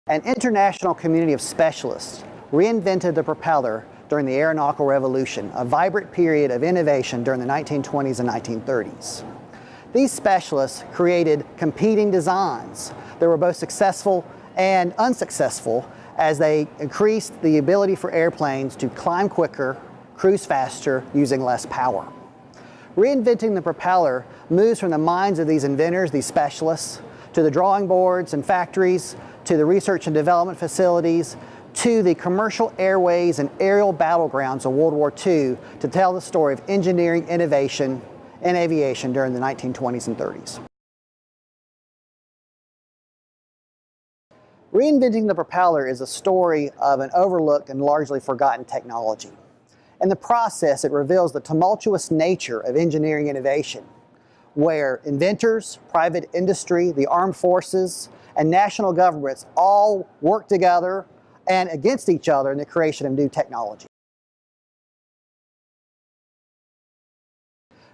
An international community of specialists reinvented the propeller during the aeronautical revolution, a vibrant period of innovation during the 1920s and 1930s. These specialists created competing designs that were both successful and unsuccessful as they increased the ability for airplanes to climb quicker, cruise faster, using less power. Reinventing the propeller moves from the minds of these inventors, these specialists, to the drawing boards and factories, to the research and development facilities, to the commercial airways and aerial battlegrounds of World War II to tell the story of engineering innovation in aviation during the 1920s and 30s. Reinventing the propeller is a story of an overlooked and largely forgotten technology. In the process, it reveals the tumultuous nature of engineering innovation, where inventors, private industry, the armed forces, and national governments all work together and against each other in the creation of new technology.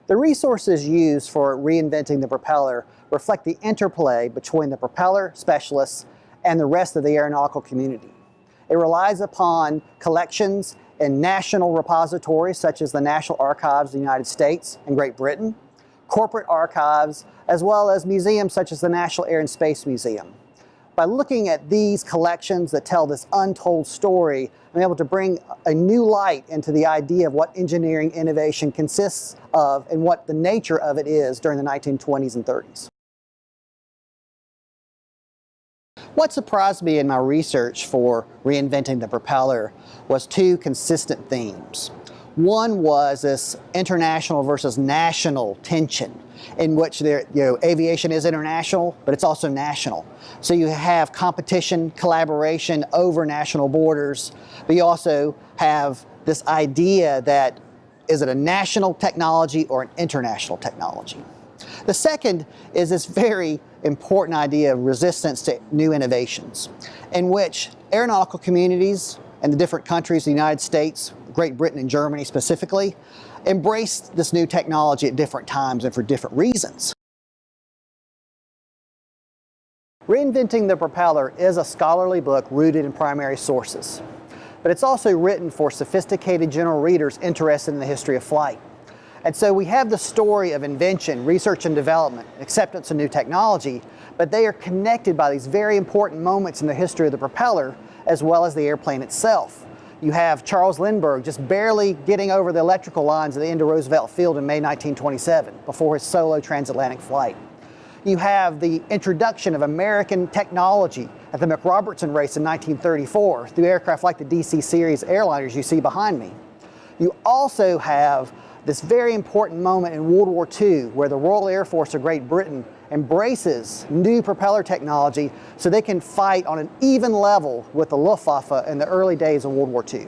The resources used for reinventing the propeller reflect the interplay between the propeller specialists and the rest of the aeronautical community. It relies upon collections in national repositories such as the National Archives of the United States and Great Britain, corporate archives, as well as museums such as the National Air and Space Museum. By looking at these collections that tell this untold story, I'm able to bring a new light into the idea of what engineering innovation consists of and what the nature of it is during the 1920s and 30s. What surprised me in my research for reinventing the propeller was two consistent themes. One was this international versus national tension, in which aviation is international, but it's also national. So you have competition, collaboration over national borders, but you also have this idea that is it a national technology or an international technology? The second is this very important idea of resistance to new innovations, in which aeronautical communities in the different countries, the United States, Great Britain and Germany specifically, embraced this new technology at different times and for different reasons. Reinventing the Propeller is a scholarly book rooted in primary sources, but it's also written for sophisticated general readers interested in the history of flight. And so we have the story of invention, research and development, acceptance of new technology, but they are connected by these very important moments in the history of the propeller as well as the airplane itself. You have Charles Lindbergh just barely getting over the electrical lines at the end of Roosevelt Field in May 1927 before his solo transatlantic flight. You have the introduction of American technology at the McRobertson race in 1934 through aircraft like the DC series airliners you see behind me. You also have this very important moment in World War II where the Royal Air Force of Great Britain embraces new propeller technology so they can fight on an even level with the Luftwaffe in the early days of World War II.